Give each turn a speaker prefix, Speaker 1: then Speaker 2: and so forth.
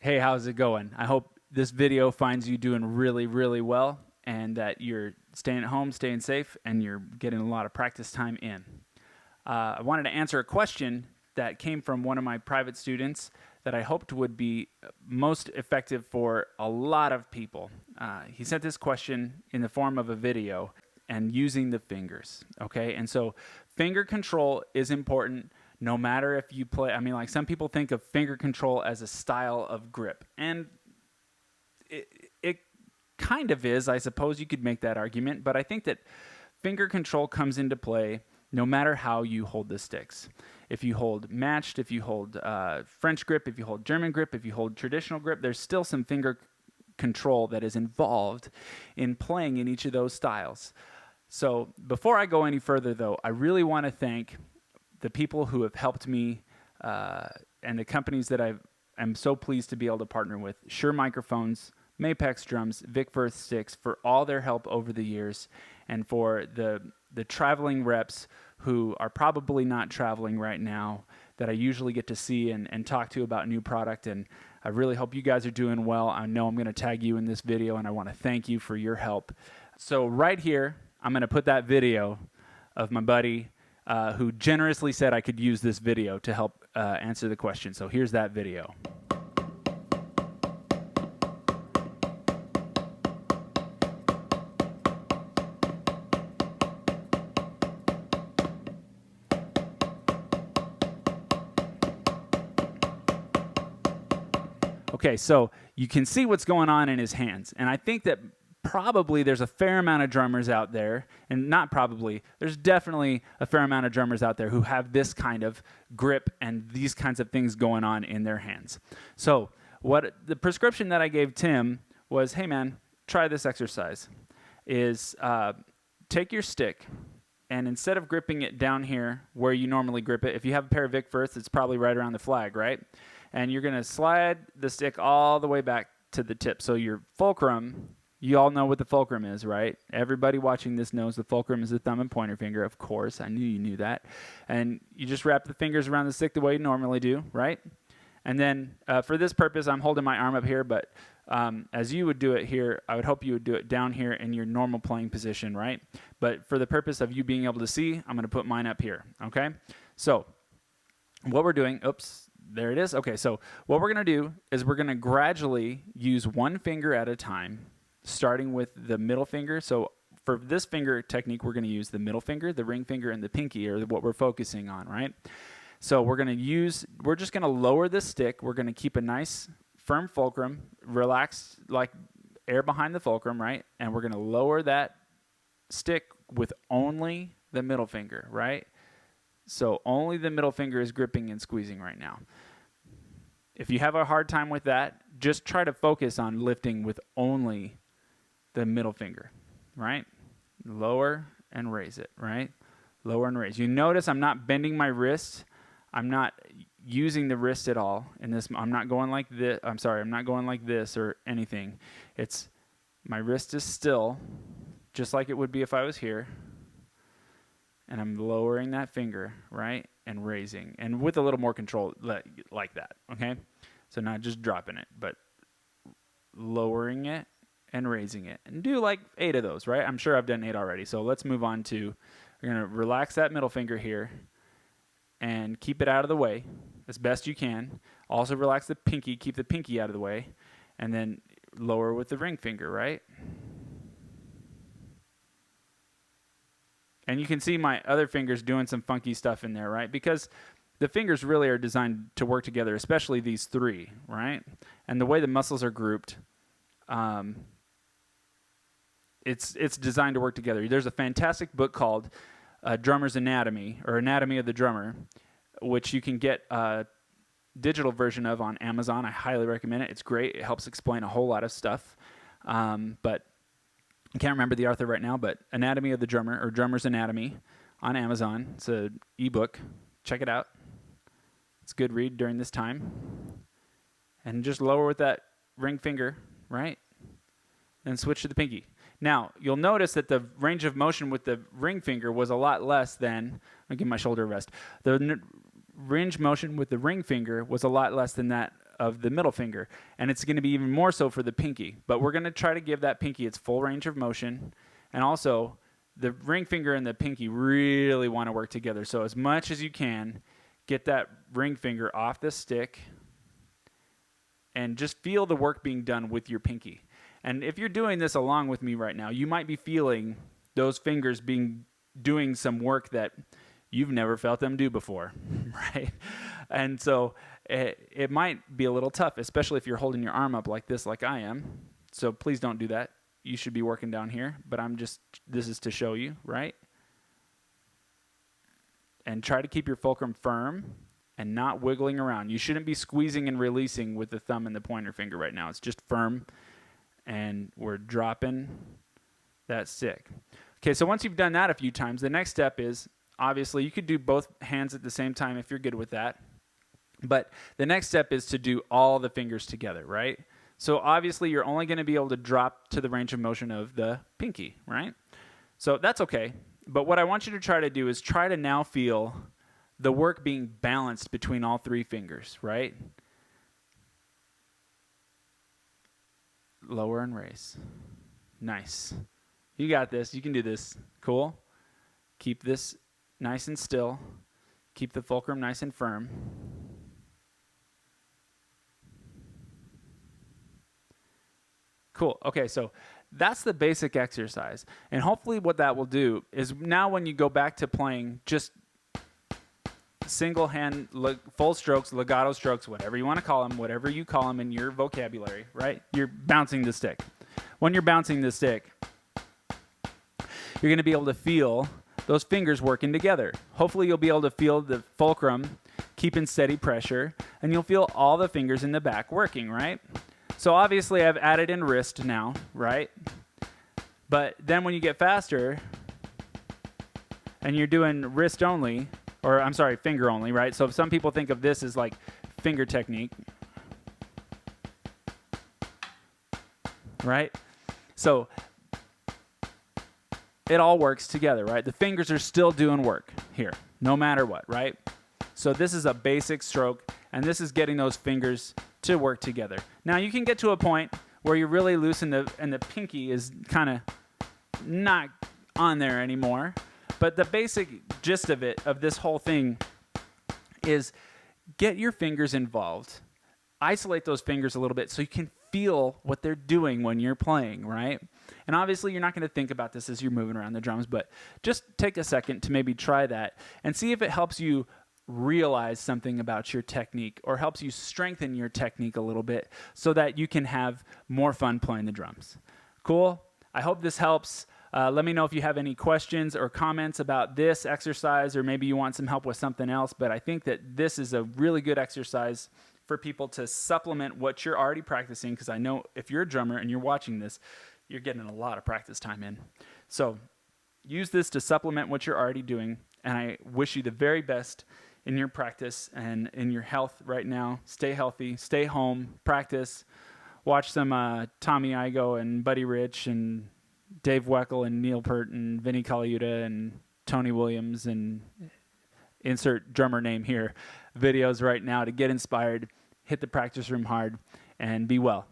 Speaker 1: Hey, how's it going? I hope this video finds you doing really, really well and that you're staying at home, staying safe, and you're getting a lot of practice time in. I wanted to answer a question that came from one of my private students that I hoped would be most effective for a lot of people. He sent this question in the form of a video and using the fingers, okay? And so finger control is important no matter if you play. I mean, like, some people think of finger control as a style of grip, and it kind of is. I suppose you could make that argument, but I think that finger control comes into play no matter how you hold the sticks. If you hold matched, if you hold French grip, if you hold German grip, if you hold traditional grip, there's still some finger control that is involved in playing in each of those styles. So before I go any further, though, I really want to thank the people who have helped me and the companies that I'm so pleased to be able to partner with. Shure Microphones, Mapex Drums, Vic Firth Sticks, for all their help over the years, and for the traveling reps who are probably not traveling right now that I usually get to see and talk to about new product. And I really hope you guys are doing well. I know I'm going to tag you in this video, and I want to thank you for your help. So right here, I'm going to put that video of my buddy who generously said I could use this video to help answer the question. So here's that video. Okay, so you can see what's going on in his hands, and I think that probably there's a fair amount of drummers out there, and not probably, there's definitely a fair amount of drummers out there who have this kind of grip and these kinds of things going on in their hands. So what the prescription that I gave Tim was, hey man, try this exercise, is take your stick, and instead of gripping it down here where you normally grip it, if you have a pair of Vic Firths, it's probably right around the flag, right? And you're going to slide the stick all the way back to the tip. So your fulcrum, you all know what the fulcrum is, right? Everybody watching this knows the fulcrum is the thumb and pointer finger, of course. I knew you knew that. And you just wrap the fingers around the stick the way you normally do, right? And then for this purpose, I'm holding my arm up here, but as you would do it here, I would hope you would do it down here in your normal playing position, right? But for the purpose of you being able to see, I'm going to put mine up here, okay? So what we're doing, oops, there it is. Okay, so what we're going to do is we're going to gradually use one finger at a time, starting with the middle finger. So for this finger technique, we're going to use the middle finger, the ring finger, and the pinky are what we're focusing on, right? So we're just going to lower the stick. We're going to keep a nice firm fulcrum, relax, like air behind the fulcrum, right? And we're going to lower that stick with only the middle finger, right? So only the middle finger is gripping and squeezing right now. If you have a hard time with that, just try to focus on lifting with only the middle finger, right? Lower and raise it, right? Lower and raise. You notice I'm not bending my wrist. I'm not using the wrist at all in this. I'm not going like this. I'm not going like this or anything. It's my wrist is still, just like it would be if I was here. And I'm lowering that finger, right, and raising, and with a little more control, like that, okay? So not just dropping it, but lowering it and raising it. And do like 8 of those, right? I'm sure I've done 8 already. So let's move on to, we're going to relax that middle finger here and keep it out of the way as best you can. Also relax the pinky, keep the pinky out of the way, and then lower with the ring finger, right? And you can see my other fingers doing some funky stuff in there, right? Because the fingers really are designed to work together, especially these 3, right? And the way the muscles are grouped, it's designed to work together. There's a fantastic book called Drummer's Anatomy, or Anatomy of the Drummer, which you can get a digital version of on Amazon. I highly recommend it. It's great. It helps explain a whole lot of stuff. But I can't remember the author right now, but Anatomy of the Drummer, or Drummer's Anatomy, on Amazon. It's an ebook. Check it out. It's a good read during this time. And just lower with that ring finger, right? Then switch to the pinky. Now, you'll notice that the range of motion with the ring finger was a lot less than, I'll give my shoulder a rest. The range motion with the ring finger was a lot less than that of the middle finger. And it's going to be even more so for the pinky. But we're going to try to give that pinky its full range of motion. And also, the ring finger and the pinky really want to work together. So as much as you can, get that ring finger off the stick and just feel the work being done with your pinky. And if you're doing this along with me right now, you might be feeling those fingers doing some work that you've never felt them do before, right? And so it might be a little tough, especially if you're holding your arm up like this, like I am. So please don't do that. You should be working down here, but this is to show you, right? And try to keep your fulcrum firm and not wiggling around. You shouldn't be squeezing and releasing with the thumb and the pointer finger right now. It's just firm, and we're dropping that stick. Okay, so once you've done that a few times, the next step is, obviously, you could do both hands at the same time if you're good with that. But the next step is to do all the fingers together, right? So obviously, you're only going to be able to drop to the range of motion of the pinky, right? So that's okay. But what I want you to try to do is try to now feel the work being balanced between all three fingers, right? Lower and raise. Nice. You got this. You can do this. Cool. Keep this nice and still. Keep the fulcrum nice and firm. Cool. Okay, so that's the basic exercise. And hopefully what that will do is now when you go back to playing just single hand, full strokes, legato strokes, whatever you want to call them, whatever you call them in your vocabulary, right? You're bouncing the stick. When you're bouncing the stick, you're going to be able to feel those fingers working together. Hopefully you'll be able to feel the fulcrum keeping steady pressure, and you'll feel all the fingers in the back working, right? So obviously I've added in wrist now, right? But then when you get faster and you're doing wrist only, or I'm sorry, finger only, right? So some people think of this as like finger technique, right? So it all works together, right? The fingers are still doing work here, no matter what, right? So this is a basic stroke, and this is getting those fingers to work together. Now you can get to a point where you're really loose and the pinky is kind of not on there anymore. But the basic gist of it, of this whole thing, is get your fingers involved. Isolate those fingers a little bit so you can feel what they're doing when you're playing, right? And obviously you're not going to think about this as you're moving around the drums, but just take a second to maybe try that and see if it helps you realize something about your technique or helps you strengthen your technique a little bit so that you can have more fun playing the drums. Cool? I hope this helps. Let me know if you have any questions or comments about this exercise, or maybe you want some help with something else, but I think that this is a really good exercise for people to supplement what you're already practicing, because I know if you're a drummer and you're watching this, you're getting a lot of practice time in. So use this to supplement what you're already doing, and I wish you the very best in your practice and in your health right now. Stay healthy, stay home, practice, watch some Tommy Igoe and Buddy Rich and Dave Weckl and Neil Peart and Vinnie Colaiuta and Tony Williams and insert drummer name here videos right now to get inspired, hit the practice room hard, and be well.